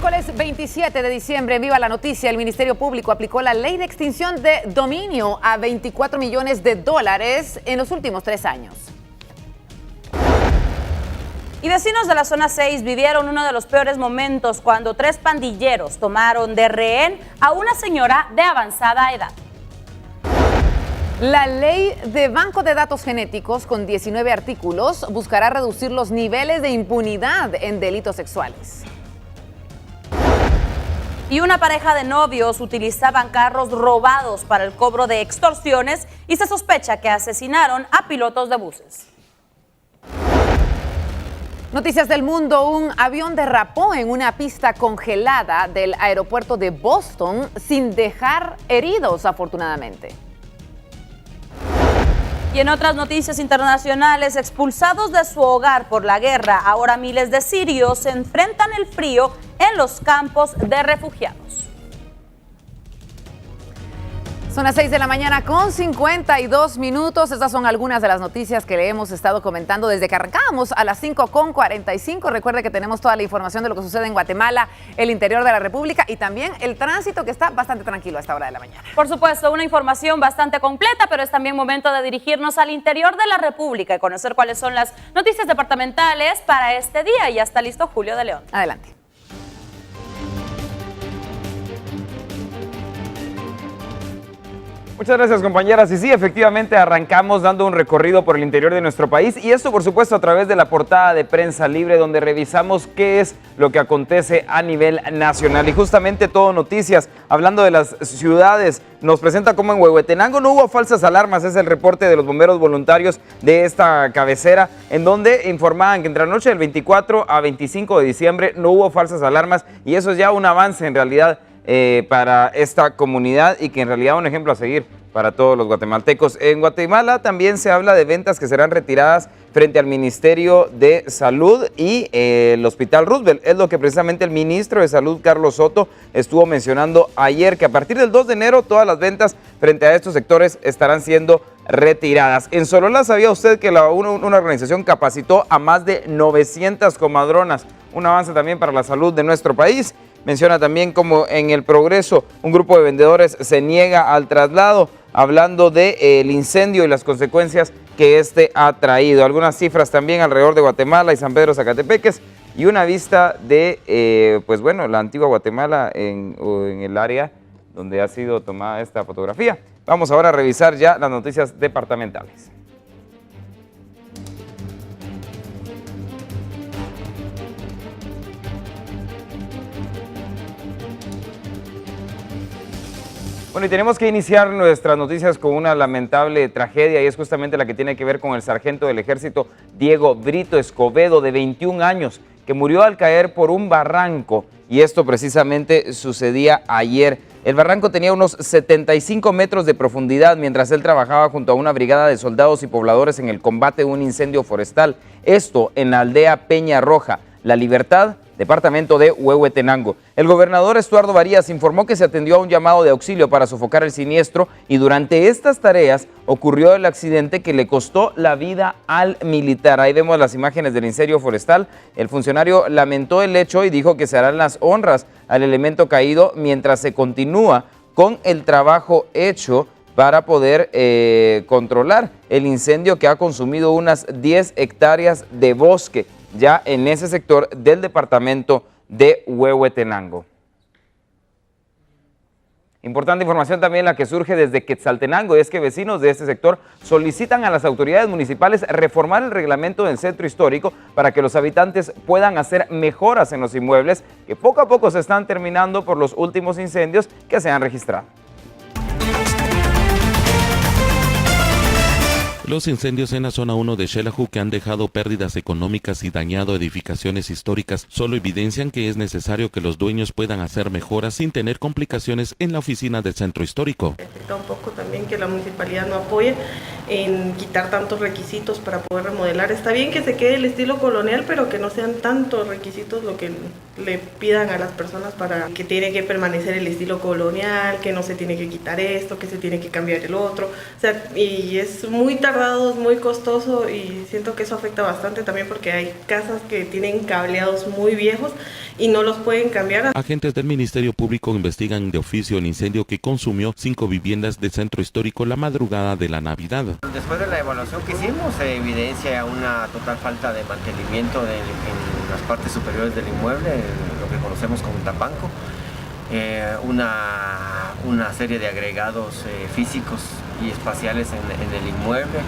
Miércoles 27 de diciembre, viva la noticia, el Ministerio Público aplicó la ley de extinción de dominio a 24 millones de dólares en los últimos 3 años. Y vecinos de la zona 6 vivieron uno de los peores momentos cuando 3 pandilleros tomaron de rehén a una señora de avanzada edad. La ley de banco de datos genéticos con 19 artículos buscará reducir los niveles de impunidad en delitos sexuales. Y una pareja de novios utilizaban carros robados para el cobro de extorsiones y se sospecha que asesinaron a pilotos de buses. Noticias del mundo, un avión derrapó en una pista congelada del aeropuerto de Boston sin dejar heridos, afortunadamente. Y en otras noticias internacionales, expulsados de su hogar por la guerra, ahora miles de sirios se enfrentan el frío en los campos de refugiados. Son las 6 de la mañana con 52 minutos. Estas son algunas de las noticias que le hemos estado comentando desde que arrancamos a las 5:45. Recuerde que tenemos toda la información de lo que sucede en Guatemala, el interior de la República y también el tránsito, que está bastante tranquilo a esta hora de la mañana. Por supuesto, una información bastante completa, pero es también momento de dirigirnos al interior de la República y conocer cuáles son las noticias departamentales para este día. Ya está listo Julio de León. Adelante. Muchas gracias, compañeras. Y sí, efectivamente arrancamos dando un recorrido por el interior de nuestro país y esto, por supuesto, a través de la portada de Prensa Libre, donde revisamos qué es lo que acontece a nivel nacional. Y justamente todo noticias, hablando de las ciudades, nos presenta cómo en Huehuetenango no hubo falsas alarmas. Es el reporte de los bomberos voluntarios de esta cabecera, en donde informaban que entre la noche del 24 a 25 de diciembre no hubo falsas alarmas y eso es ya un avance en realidad para esta comunidad y que en realidad un ejemplo a seguir para todos los guatemaltecos. En Guatemala también se habla de ventas que serán retiradas frente al Ministerio de Salud y el Hospital Roosevelt. Es lo que precisamente el ministro de Salud, Carlos Soto, estuvo mencionando ayer, que a partir del 2 de enero todas las ventas frente a estos sectores estarán siendo retiradas. En Solola, ¿sabía usted que una organización capacitó a más de 900 comadronas? Un avance también para la salud de nuestro país. Menciona también como en El Progreso un grupo de vendedores se niega al traslado, hablando del incendio y las consecuencias que este ha traído. Algunas cifras también alrededor de Guatemala y San Pedro Zacatepeques y una vista de, pues bueno, la antigua Guatemala en el área donde ha sido tomada esta fotografía. Vamos ahora a revisar ya las noticias departamentales. Bueno, y tenemos que iniciar nuestras noticias con una lamentable tragedia y es justamente la que tiene que ver con el sargento del ejército Diego Brito Escobedo, de 21 años, que murió al caer por un barranco y esto precisamente sucedía ayer. El barranco tenía unos 75 metros de profundidad mientras él trabajaba junto a una brigada de soldados y pobladores en el combate de un incendio forestal. Esto en la aldea Peña Roja, La Libertad, departamento de Huehuetenango. El gobernador Estuardo Varías informó que se atendió a un llamado de auxilio para sofocar el siniestro y durante estas tareas ocurrió el accidente que le costó la vida al militar. Ahí vemos las imágenes del incendio forestal. El funcionario lamentó el hecho y dijo que se harán las honras al elemento caído mientras se continúa con el trabajo hecho para poder controlar el incendio que ha consumido unas 10 hectáreas de bosque ya en ese sector del departamento de Huehuetenango. Importante información también la que surge desde Quetzaltenango, es que vecinos de este sector solicitan a las autoridades municipales reformar el reglamento del centro histórico para que los habitantes puedan hacer mejoras en los inmuebles que poco a poco se están terminando por los últimos incendios que se han registrado. Los incendios en la zona 1 de Xelajú, que han dejado pérdidas económicas y dañado edificaciones históricas, solo evidencian que es necesario que los dueños puedan hacer mejoras sin tener complicaciones en la oficina del centro histórico. Un poco también que la municipalidad no apoye en quitar tantos requisitos para poder remodelar. Está bien que se quede el estilo colonial, pero que no sean tantos requisitos lo que le pidan a las personas para que tiene que permanecer el estilo colonial, que no se tiene que quitar esto, que se tiene que cambiar el otro. O sea, y es muy tardado, es muy costoso y siento que eso afecta bastante también porque hay casas que tienen cableados muy viejos y no los pueden cambiar. Agentes del Ministerio Público investigan de oficio el incendio que consumió 5 viviendas del centro histórico la madrugada de la Navidad. Después de la evaluación que hicimos, se evidencia una total falta de mantenimiento en las partes superiores del inmueble, lo que conocemos como tapanco, una serie de agregados físicos y espaciales en el inmueble,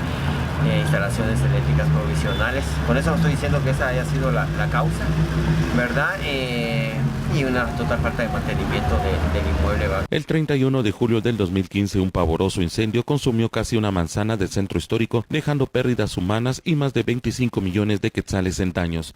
instalaciones eléctricas provisionales. Con eso no estoy diciendo que esa haya sido la causa, ¿verdad? Y una total falta de mantenimiento del inmueble. El 31 de julio del 2015, un pavoroso incendio consumió casi una manzana del centro histórico, dejando pérdidas humanas y más de 25 millones de quetzales en daños.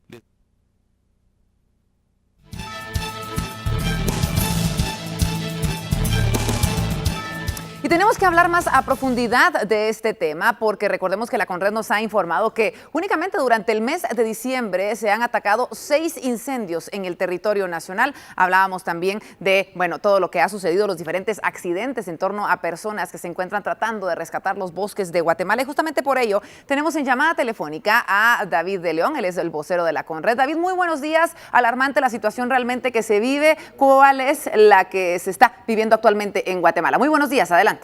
Y tenemos que hablar más a profundidad de este tema porque recordemos que la Conred nos ha informado que únicamente durante el mes de diciembre se han atacado 6 incendios en el territorio nacional. Hablábamos también de, todo lo que ha sucedido, los diferentes accidentes en torno a personas que se encuentran tratando de rescatar los bosques de Guatemala. Y justamente por ello tenemos en llamada telefónica a David de León, él es el vocero de la Conred. David, muy buenos días. Alarmante la situación realmente que se vive. ¿Cuál es la que se está viviendo actualmente en Guatemala? Muy buenos días, adelante.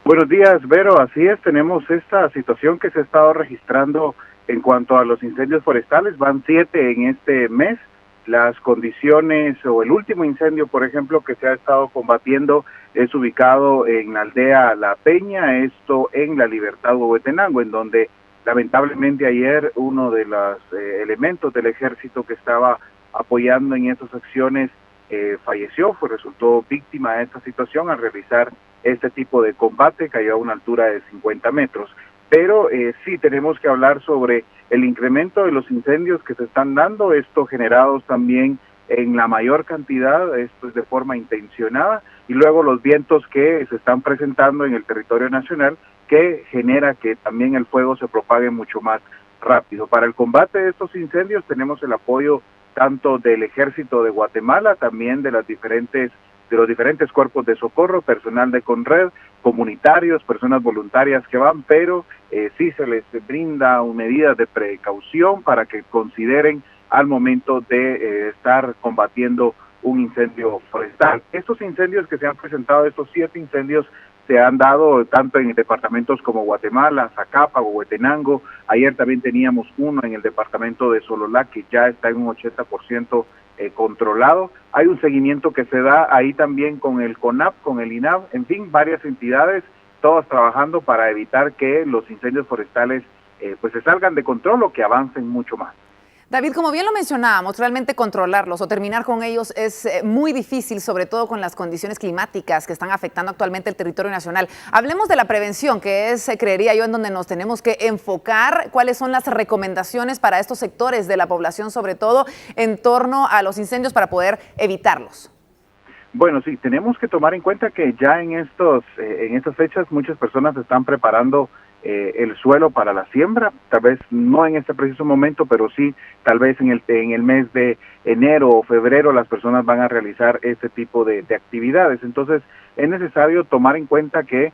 Buenos días, Vero. Así es, tenemos esta situación que se ha estado registrando en cuanto a los incendios forestales. Van 7 en este mes. Las condiciones o el último incendio, por ejemplo, que se ha estado combatiendo es ubicado en la aldea La Peña, esto en la Libertad Huehuetenango, en donde lamentablemente ayer uno de los elementos del ejército que estaba apoyando en estas acciones falleció, resultó víctima de esta situación al realizar este tipo de combate, cayó a una altura de 50 metros. Pero sí tenemos que hablar sobre el incremento de los incendios que se están dando, esto generados también en la mayor cantidad, esto es de forma intencionada, y luego los vientos que se están presentando en el territorio nacional que genera que también el fuego se propague mucho más rápido. Para el combate de estos incendios tenemos el apoyo tanto del Ejército de Guatemala, también de los diferentes cuerpos de socorro, personal de Conred, comunitarios, personas voluntarias que van, pero sí se les brinda medidas de precaución para que consideren al momento de estar combatiendo un incendio forestal. Estos incendios que se han presentado, estos 7 incendios, se han dado tanto en departamentos como Guatemala, Zacapa, Huehuetenango. Ayer también teníamos uno en el departamento de Sololá que ya está en un 80% controlado. Hay un seguimiento que se da ahí también con el CONAP, con el INAV, en fin, varias entidades, todas trabajando para evitar que los incendios forestales pues se salgan de control o que avancen mucho más. David, como bien lo mencionábamos, realmente controlarlos o terminar con ellos es muy difícil, sobre todo con las condiciones climáticas que están afectando actualmente el territorio nacional. Hablemos de la prevención, que es, creería yo, en donde nos tenemos que enfocar. ¿Cuáles son las recomendaciones para estos sectores de la población, sobre todo en torno a los incendios, para poder evitarlos? Bueno, sí, tenemos que tomar en cuenta que ya en estas fechas muchas personas están preparando el suelo para la siembra, tal vez no en este preciso momento, pero sí tal vez en el mes de enero o febrero las personas van a realizar este tipo de actividades. Entonces es necesario tomar en cuenta que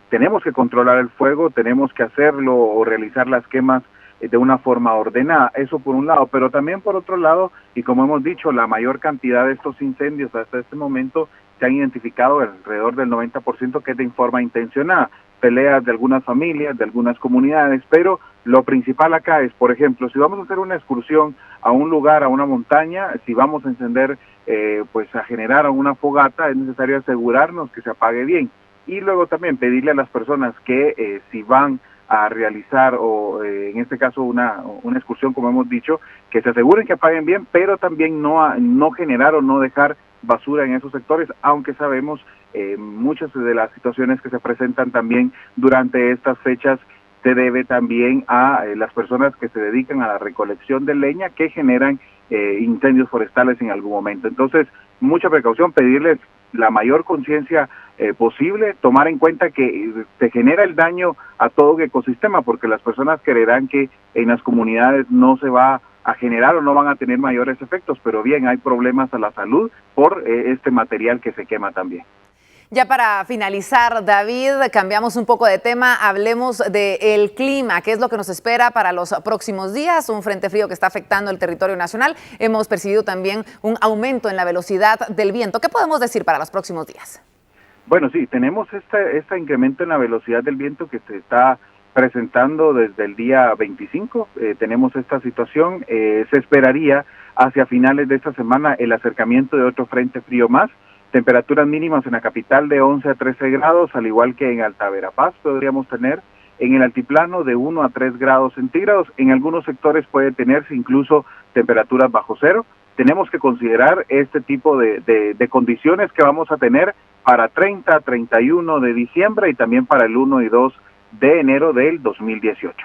tenemos que controlar el fuego, tenemos que hacerlo o realizar las quemas de una forma ordenada, eso por un lado, pero también por otro lado, y como hemos dicho, la mayor cantidad de estos incendios hasta este momento se han identificado alrededor del 90% que es de forma intencionada, peleas de algunas familias, de algunas comunidades, pero lo principal acá es, por ejemplo, si vamos a hacer una excursión a un lugar, a una montaña, si vamos a encender, pues a generar una fogata, es necesario asegurarnos que se apague bien, y luego también pedirle a las personas que si van a realizar o en este caso una excursión, como hemos dicho, que se aseguren que apaguen bien, pero también no generar o no dejar basura en esos sectores, aunque sabemos muchas de las situaciones que se presentan también durante estas fechas se debe también a las personas que se dedican a la recolección de leña que generan incendios forestales en algún momento. Entonces, mucha precaución, pedirles la mayor conciencia posible, tomar en cuenta que se genera el daño a todo el ecosistema, porque las personas creerán que en las comunidades no se va a generar o no van a tener mayores efectos, pero bien, hay problemas a la salud por este material que se quema también. Ya para finalizar, David, cambiamos un poco de tema, hablemos del clima, qué es lo que nos espera para los próximos días, un frente frío que está afectando el territorio nacional, hemos percibido también un aumento en la velocidad del viento. ¿Qué podemos decir para los próximos días? Bueno, sí, tenemos este incremento en la velocidad del viento que se está presentando desde el día 25, tenemos esta situación, se esperaría hacia finales de esta semana el acercamiento de otro frente frío más. Temperaturas mínimas en la capital de 11 a 13 grados, al igual que en Alta Verapaz podríamos tener en el altiplano de 1 a 3 grados centígrados. En algunos sectores puede tenerse incluso temperaturas bajo cero. Tenemos que considerar este tipo de condiciones que vamos a tener para 30, 31 de diciembre y también para el 1 y 2 de enero del 2018.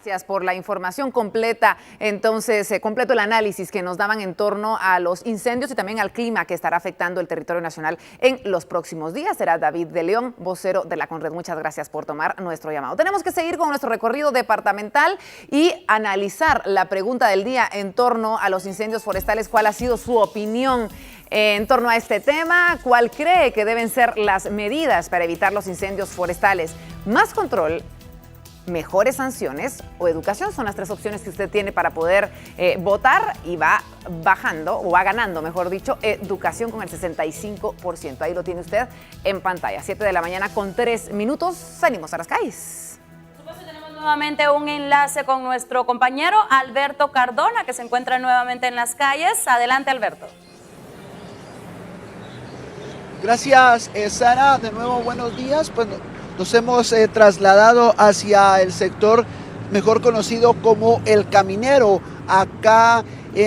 Gracias por la información completa. Entonces, completo el análisis que nos daban en torno a los incendios y también al clima que estará afectando el territorio nacional en los próximos días. Será David de León, vocero de la Conred. Muchas gracias por tomar nuestro llamado. Tenemos que seguir con nuestro recorrido departamental y analizar la pregunta del día en torno a los incendios forestales. ¿Cuál ha sido su opinión en torno a este tema? ¿Cuál cree que deben ser las medidas para evitar los incendios forestales? ¿Más control, mejores sanciones o educación? Son las tres opciones que usted tiene para poder votar, y va bajando, o va ganando, mejor dicho, educación con el 65%. Ahí lo tiene usted en pantalla. 7 de la mañana con 3 minutos. Salimos a las calles. Tenemos nuevamente un enlace con nuestro compañero Alberto Cardona, que se encuentra nuevamente en las calles. Adelante, Alberto. Gracias, Sara. De nuevo, buenos días. Pues nos hemos trasladado hacia el sector mejor conocido como El Caminero, acá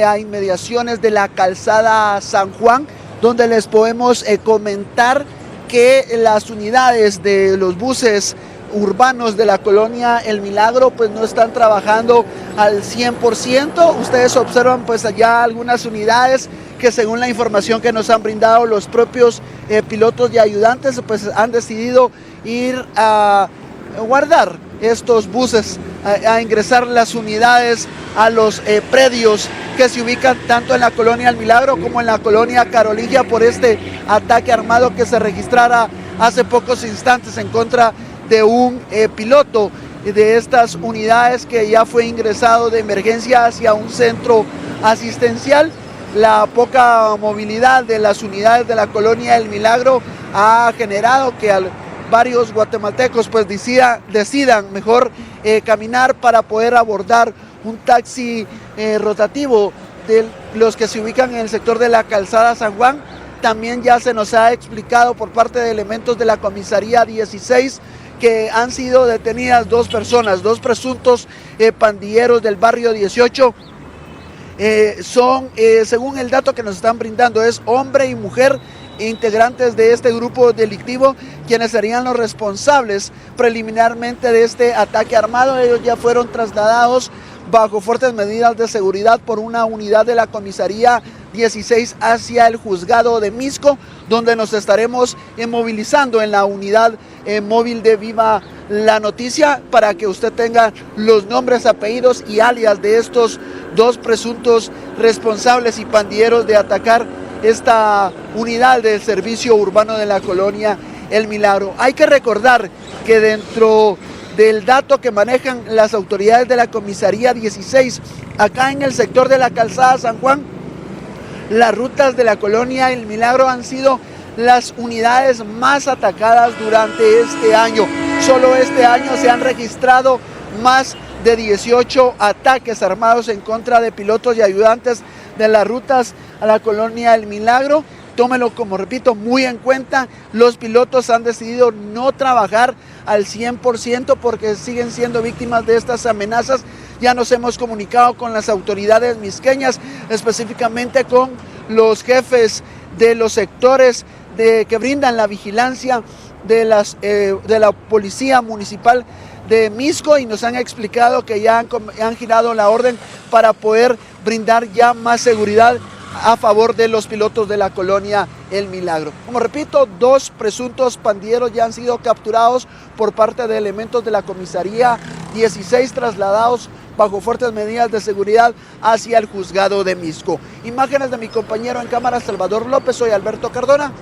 a inmediaciones de la calzada San Juan, donde les podemos comentar que las unidades de los buses urbanos de la colonia El Milagro pues no están trabajando al 100%. Ustedes observan pues allá algunas unidades que, según la información que nos han brindado los propios pilotos y ayudantes, pues han decidido ir a guardar estos buses, a ingresar las unidades a los predios que se ubican tanto en la colonia El Milagro como en la colonia Carolingia por este ataque armado que se registrara hace pocos instantes en contra de un piloto de estas unidades, que ya fue ingresado de emergencia hacia un centro asistencial. La poca movilidad de las unidades de la colonia El Milagro ha generado que varios guatemaltecos pues decidan mejor caminar para poder abordar un taxi rotativo de los que se ubican en el sector de la calzada San Juan. También ya se nos ha explicado por parte de elementos de la comisaría 16 que han sido detenidas dos personas, dos presuntos pandilleros del barrio 18. Son, según el dato que nos están brindando, es hombre y mujer integrantes de este grupo delictivo, quienes serían los responsables preliminarmente de este ataque armado. Ellos ya fueron trasladados bajo fuertes medidas de seguridad por una unidad de la comisaría 16 hacia el juzgado de Misco, donde nos estaremos movilizando en la unidad móvil de Viva la Noticia para que usted tenga los nombres, apellidos y alias de estos dos presuntos responsables y pandilleros de atacar esta unidad del servicio urbano de la colonia El Milagro. Hay que recordar que dentro del dato que manejan las autoridades de la comisaría 16, acá en el sector de la calzada San Juan, las rutas de la colonia El Milagro han sido las unidades más atacadas durante este año. Solo este año se han registrado más de 18 ataques armados en contra de pilotos y ayudantes de las rutas a la colonia El Milagro. Tómelo, como repito, muy en cuenta. Los pilotos han decidido no trabajar al 100% porque siguen siendo víctimas de estas amenazas. Ya nos hemos comunicado con las autoridades misqueñas, específicamente con los jefes de los sectores que brindan la vigilancia de la policía municipal de Misco, y nos han explicado que ya han girado la orden para poder brindar ya más seguridad a favor de los pilotos de la colonia El Milagro. Como repito, 2 presuntos pandilleros ya han sido capturados por parte de elementos de la comisaría, 16 trasladados bajo fuertes medidas de seguridad hacia el juzgado de Misco. Imágenes de mi compañero en cámara Salvador López, soy Alberto Cardona.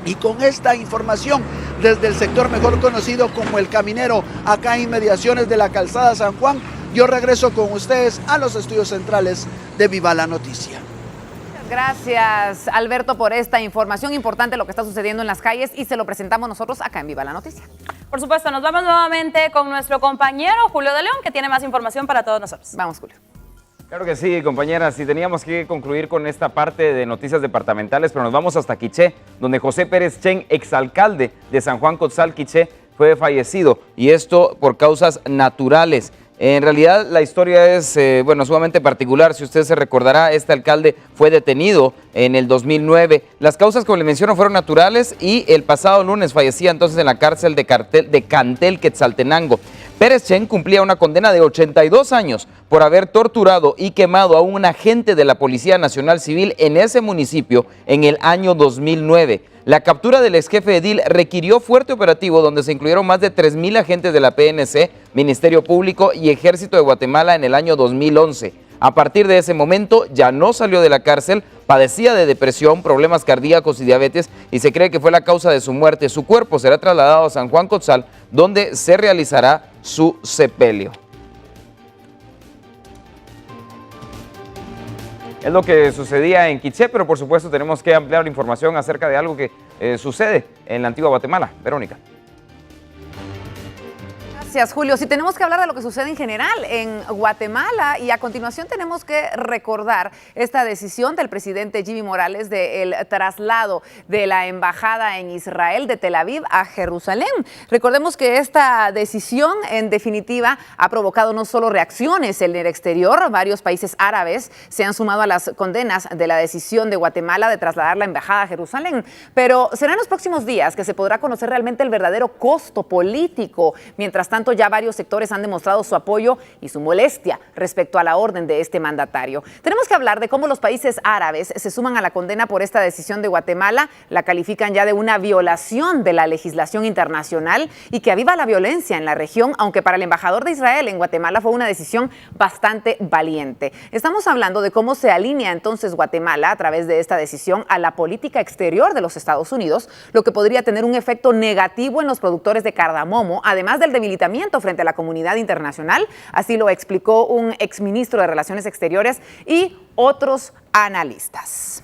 Y con esta información desde el sector mejor conocido como El Caminero, acá en inmediaciones de la Calzada San Juan, yo regreso con ustedes a los estudios centrales de Viva la Noticia. Gracias, Alberto, por esta información importante, lo que está sucediendo en las calles, y se lo presentamos nosotros acá en Viva la Noticia. Por supuesto, nos vamos nuevamente con nuestro compañero Julio de León, que tiene más información para todos nosotros. Vamos, Julio. Claro que sí, compañeras, y teníamos que concluir con esta parte de noticias departamentales, pero nos vamos hasta Quiché, donde José Pérez Chen, exalcalde de San Juan Cotzal, Quiché, fue fallecido, y esto por causas naturales. En realidad la historia es, sumamente particular. Si usted se recordará, este alcalde fue detenido en el 2009. Las causas, como le menciono, fueron naturales y el pasado lunes fallecía entonces en la cárcel de Cantel, Quetzaltenango. Pérez Chen cumplía una condena de 82 años por haber torturado y quemado a un agente de la Policía Nacional Civil en ese municipio en el año 2009. La captura del ex jefe edil requirió fuerte operativo donde se incluyeron más de 3,000 agentes de la PNC, Ministerio Público y Ejército de Guatemala en el año 2011. A partir de ese momento ya no salió de la cárcel, padecía de depresión, problemas cardíacos y diabetes y se cree que fue la causa de su muerte. Su cuerpo será trasladado a San Juan Cotzal, donde se realizará su sepelio. Es lo que sucedía en Quiché, pero por supuesto tenemos que ampliar la información acerca de algo que sucede en la antigua Guatemala. Verónica. Gracias, Julio. Sí, tenemos que hablar de lo que sucede en general en Guatemala y a continuación tenemos que recordar esta decisión del presidente Jimmy Morales del traslado de la embajada en Israel de Tel Aviv a Jerusalén. Recordemos que esta decisión en definitiva ha provocado no solo reacciones en el exterior, varios países árabes se han sumado a las condenas de la decisión de Guatemala de trasladar la embajada a Jerusalén, pero será en los próximos días que se podrá conocer realmente el verdadero costo político. Mientras tanto, ya varios sectores han demostrado su apoyo y su molestia respecto a la orden de este mandatario. Tenemos que hablar de cómo los países árabes se suman a la condena por esta decisión de Guatemala, la califican ya de una violación de la legislación internacional y que aviva la violencia en la región, aunque para el embajador de Israel en Guatemala fue una decisión bastante valiente. Estamos hablando de cómo se alinea entonces Guatemala a través de esta decisión a la política exterior de los Estados Unidos, lo que podría tener un efecto negativo en los productores de cardamomo, además del debilitamiento frente a la comunidad internacional. Así lo explicó un exministro de Relaciones Exteriores y otros analistas.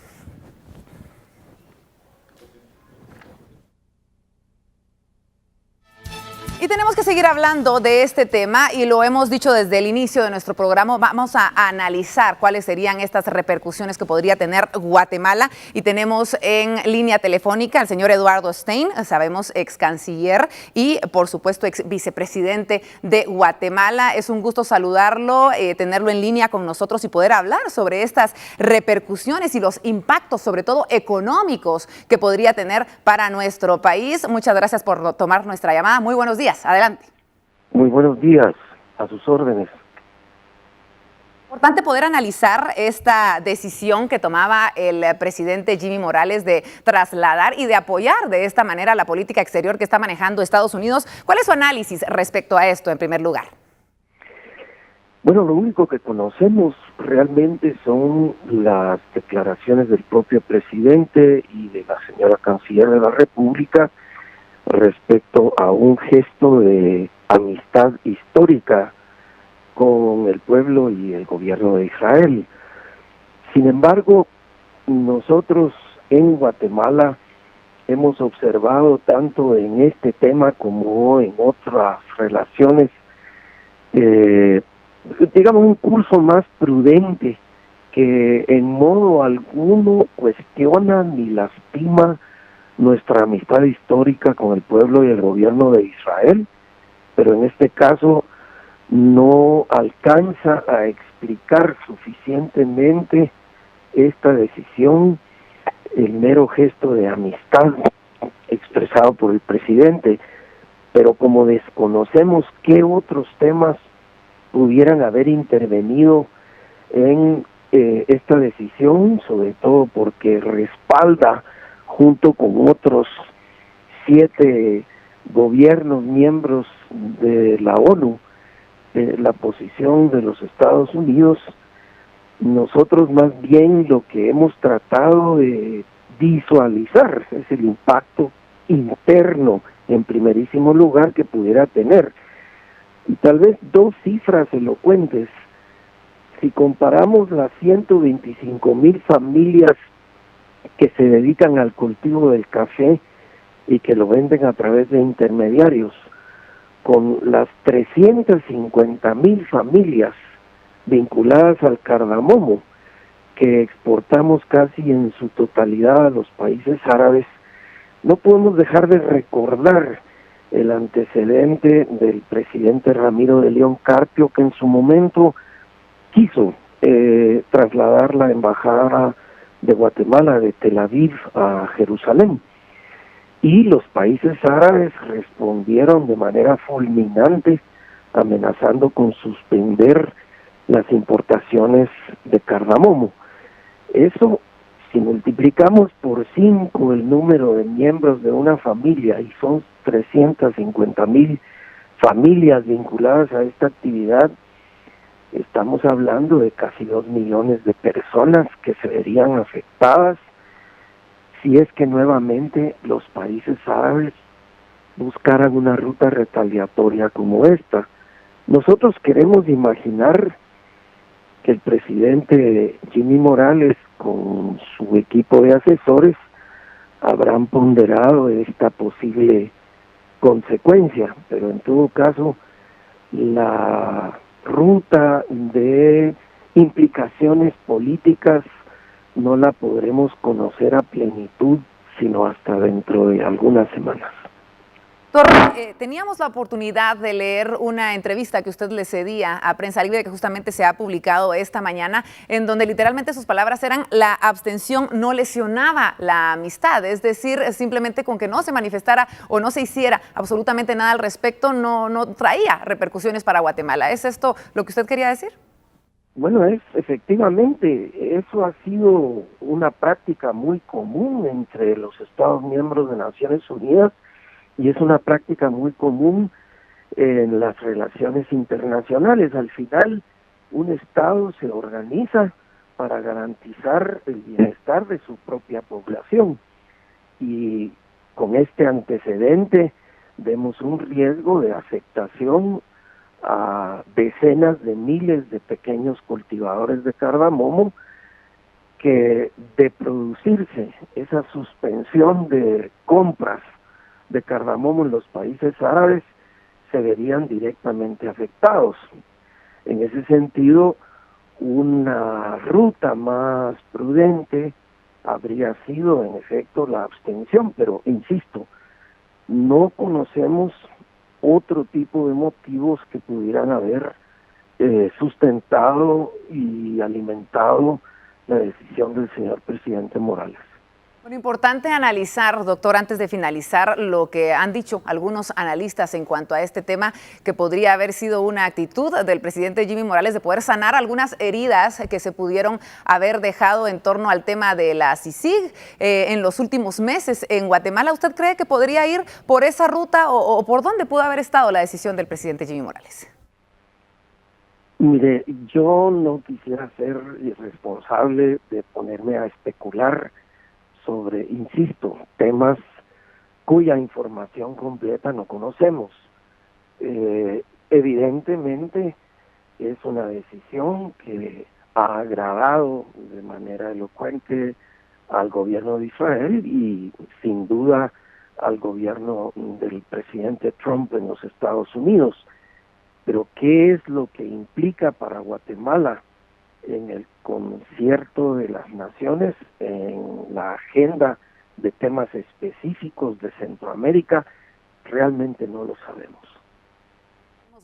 Y tenemos que seguir hablando de este tema y lo hemos dicho desde el inicio de nuestro programa. Vamos a analizar cuáles serían estas repercusiones que podría tener Guatemala y tenemos en línea telefónica al señor Eduardo Stein, sabemos ex canciller y por supuesto ex vicepresidente de Guatemala. Es un gusto saludarlo, tenerlo en línea con nosotros y poder hablar sobre estas repercusiones y los impactos, sobre todo económicos, que podría tener para nuestro país. Muchas gracias por tomar nuestra llamada. Muy buenos días. Adelante. Muy buenos días, a sus órdenes. Importante poder analizar esta decisión que tomaba el presidente Jimmy Morales de trasladar y de apoyar de esta manera la política exterior que está manejando Estados Unidos. ¿Cuál es su análisis respecto a esto en primer lugar? Bueno, lo único que conocemos realmente son las declaraciones del propio presidente y de la señora canciller de la República respecto a un gesto de amistad histórica con el pueblo y el gobierno de Israel. Sin embargo, nosotros en Guatemala hemos observado tanto en este tema como en otras relaciones, digamos, un curso más prudente que en modo alguno cuestiona ni lastima nuestra amistad histórica con el pueblo y el gobierno de Israel, pero en este caso no alcanza a explicar suficientemente esta decisión, el mero gesto de amistad expresado por el presidente, pero como desconocemos qué otros temas pudieran haber intervenido en esta decisión, sobre todo porque respalda junto con otros 7 gobiernos miembros de la ONU la posición de los Estados Unidos. Nosotros más bien lo que hemos tratado de visualizar es el impacto interno en primerísimo lugar que pudiera tener. Y tal vez 2 cifras elocuentes. Si comparamos las 125,000 familias que se dedican al cultivo del café y que lo venden a través de intermediarios, con las 350,000 familias vinculadas al cardamomo que exportamos casi en su totalidad a los países árabes, no podemos dejar de recordar el antecedente del presidente Ramiro de León Carpio, que en su momento quiso trasladar la embajada de Guatemala de Tel Aviv a Jerusalén. Y los países árabes respondieron de manera fulminante, amenazando con suspender las importaciones de cardamomo. Eso, si multiplicamos por 5 el número de miembros de una familia, y son 350,000 familias vinculadas a esta actividad, estamos hablando de casi 2 millones de personas que se verían afectadas si es que nuevamente los países árabes buscaran una ruta retaliatoria como esta. Nosotros queremos imaginar que el presidente Jimmy Morales con su equipo de asesores habrán ponderado esta posible consecuencia, pero en todo caso la ruta de implicaciones políticas no la podremos conocer a plenitud sino hasta dentro de algunas semanas. Doctor, teníamos la oportunidad de leer una entrevista que usted le cedía a Prensa Libre, que justamente se ha publicado esta mañana, en donde literalmente sus palabras eran: la abstención no lesionaba la amistad, es decir, simplemente con que no se manifestara o no se hiciera absolutamente nada al respecto, no traía repercusiones para Guatemala. ¿Es esto lo que usted quería decir? Bueno, efectivamente, eso ha sido una práctica muy común entre los Estados miembros de Naciones Unidas, y es una práctica muy común en las relaciones internacionales. Al final, un Estado se organiza para garantizar el bienestar de su propia población, y con este antecedente vemos un riesgo de afectación a decenas de miles de pequeños cultivadores de cardamomo, que de producirse esa suspensión de compras de cardamomo en los países árabes se verían directamente afectados. En ese sentido, una ruta más prudente habría sido en efecto la abstención, pero insisto, no conocemos otro tipo de motivos que pudieran haber sustentado y alimentado la decisión del señor presidente Morales. Bueno, importante analizar, doctor, antes de finalizar, lo que han dicho algunos analistas en cuanto a este tema, que podría haber sido una actitud del presidente Jimmy Morales de poder sanar algunas heridas que se pudieron haber dejado en torno al tema de la CICIG en los últimos meses en Guatemala. ¿Usted cree que podría ir por esa ruta o por dónde pudo haber estado la decisión del presidente Jimmy Morales? Mire, yo no quisiera ser irresponsable de ponerme a especular sobre, insisto, temas cuya información completa no conocemos. Evidentemente es una decisión que ha agradado de manera elocuente al gobierno de Israel y sin duda al gobierno del presidente Trump en los Estados Unidos. Pero ¿qué es lo que implica para Guatemala en el concierto de las naciones, en la agenda de temas específicos de Centroamérica? Realmente no lo sabemos.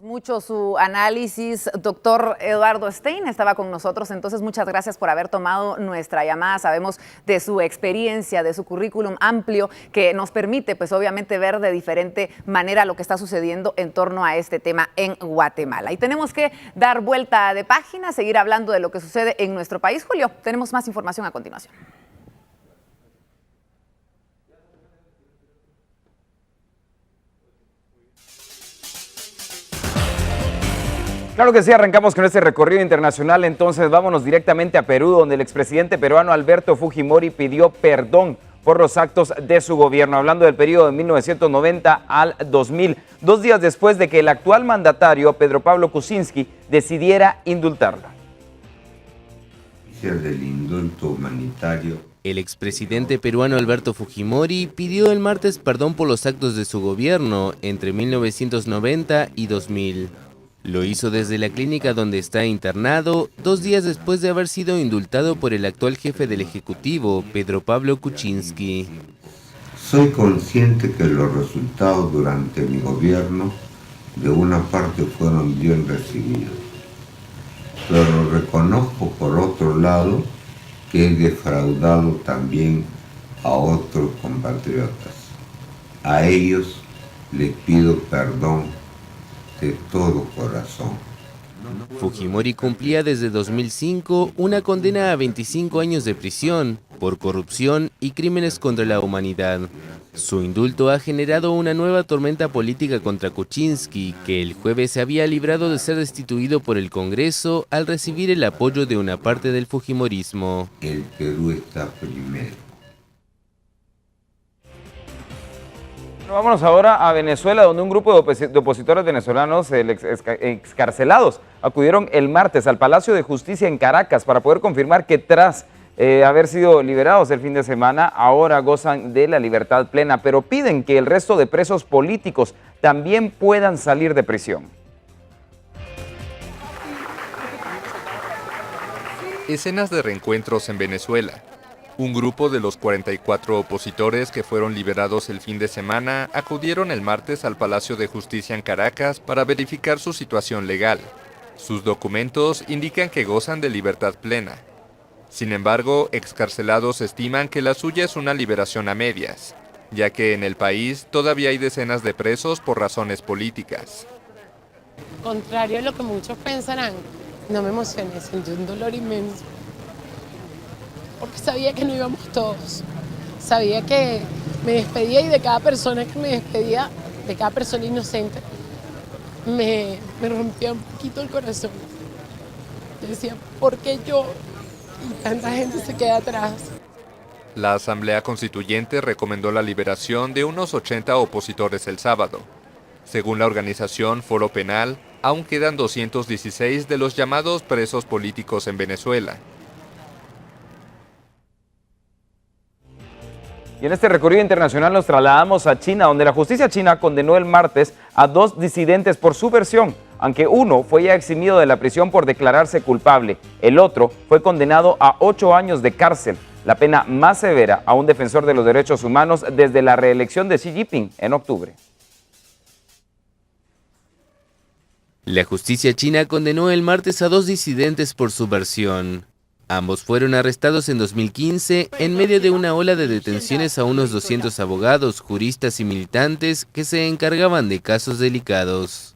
Mucho su análisis. Doctor Eduardo Stein estaba con nosotros, entonces muchas gracias por haber tomado nuestra llamada. Sabemos de su experiencia, de su currículum amplio que nos permite pues obviamente ver de diferente manera lo que está sucediendo en torno a este tema en Guatemala. Y tenemos que dar vuelta de página, seguir hablando de lo que sucede en nuestro país. Julio, tenemos más información a continuación. Claro que sí, arrancamos con este recorrido internacional, entonces vámonos directamente a Perú, donde el expresidente peruano Alberto Fujimori pidió perdón por los actos de su gobierno, hablando del periodo de 1990 al 2000, 2 días después de que el actual mandatario, Pedro Pablo Kuczynski, decidiera indultarlo. Del indulto humanitario. El expresidente peruano Alberto Fujimori pidió el martes perdón por los actos de su gobierno entre 1990 y 2000. Lo hizo desde la clínica donde está internado, 2 días después de haber sido indultado por el actual jefe del Ejecutivo, Pedro Pablo Kuczynski. Soy consciente que los resultados durante mi gobierno de una parte fueron bien recibidos, pero reconozco por otro lado que he defraudado también a otros compatriotas. A ellos les pido perdón de todo corazón. Fujimori cumplía desde 2005 una condena a 25 años de prisión por corrupción y crímenes contra la humanidad. Su indulto ha generado una nueva tormenta política contra Kuczynski, que el jueves se había librado de ser destituido por el Congreso al recibir el apoyo de una parte del fujimorismo. El Perú está primero. Vámonos ahora a Venezuela, donde un grupo de opositores venezolanos excarcelados acudieron el martes al Palacio de Justicia en Caracas para poder confirmar que tras haber sido liberados el fin de semana, ahora gozan de la libertad plena, pero piden que el resto de presos políticos también puedan salir de prisión. Escenas de reencuentros en Venezuela. Un grupo de los 44 opositores que fueron liberados el fin de semana acudieron el martes al Palacio de Justicia en Caracas para verificar su situación legal. Sus documentos indican que gozan de libertad plena. Sin embargo, excarcelados estiman que la suya es una liberación a medias, ya que en el país todavía hay decenas de presos por razones políticas. Contrario a lo que muchos pensarán, no me emocioné, sentí un dolor inmenso. Porque sabía que no íbamos todos. Sabía que me despedía y de cada persona que me despedía, de cada persona inocente, me rompía un poquito el corazón. Yo decía, ¿por qué yo? Y tanta gente se queda atrás. La Asamblea Constituyente recomendó la liberación de unos 80 opositores el sábado. Según la organización Foro Penal, aún quedan 216 de los llamados presos políticos en Venezuela. Y en este recorrido internacional nos trasladamos a China, donde la justicia china condenó el martes a 2 disidentes por subversión, aunque uno fue ya eximido de la prisión por declararse culpable. El otro fue condenado a 8 años de cárcel, la pena más severa a un defensor de los derechos humanos desde la reelección de Xi Jinping en octubre. La justicia china condenó el martes a 2 disidentes por subversión. Ambos fueron arrestados en 2015 en medio de una ola de detenciones a unos 200 abogados, juristas y militantes que se encargaban de casos delicados.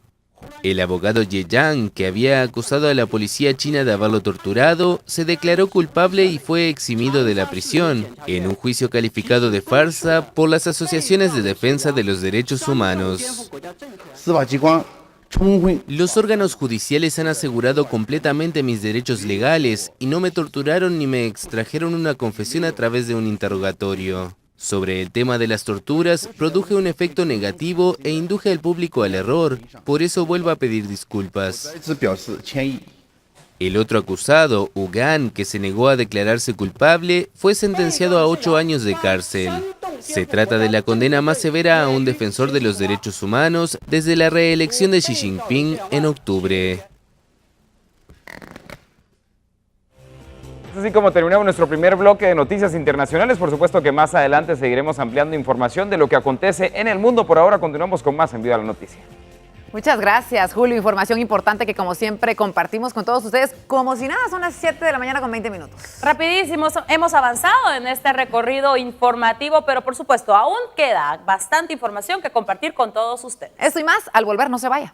El abogado Ye Yang, que había acusado a la policía china de haberlo torturado, se declaró culpable y fue eximido de la prisión, en un juicio calificado de farsa por las asociaciones de defensa de los derechos humanos. Los órganos judiciales han asegurado completamente mis derechos legales y no me torturaron ni me extrajeron una confesión a través de un interrogatorio. Sobre el tema de las torturas, produje un efecto negativo e induje al público al error, por eso vuelvo a pedir disculpas. El otro acusado, Hu Gan, que se negó a declararse culpable, fue sentenciado a 8 años de cárcel. Se trata de la condena más severa a un defensor de los derechos humanos desde la reelección de Xi Jinping en octubre. Así como terminamos nuestro primer bloque de noticias internacionales, por supuesto que más adelante seguiremos ampliando información de lo que acontece en el mundo. Por ahora continuamos con más en Viva la Noticia. Muchas gracias, Julio. Información importante que como siempre compartimos con todos ustedes. Como si nada, son las 7 de la mañana con 20 minutos. Rapidísimo, hemos avanzado en este recorrido informativo, pero por supuesto aún queda bastante información que compartir con todos ustedes. Esto y más, al volver no se vaya.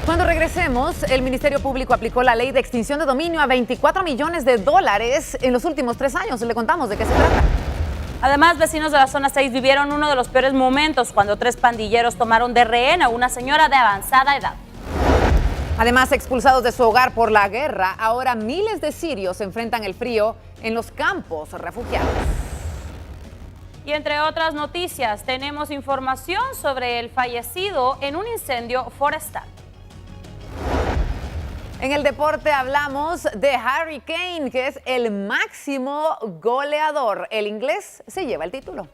Cuando regresemos, el Ministerio Público aplicó la ley de extinción de dominio a 24 millones de dólares en los últimos 3 años. Le contamos de qué se trata. Además, vecinos de la zona 6 vivieron uno de los peores momentos cuando 3 pandilleros tomaron de rehén a una señora de avanzada edad. Además, expulsados de su hogar por la guerra, ahora miles de sirios enfrentan el frío en los campos refugiados. Y entre otras noticias, tenemos información sobre el fallecido en un incendio forestal. En el deporte hablamos de Harry Kane, que es el máximo goleador. El inglés se lleva el título.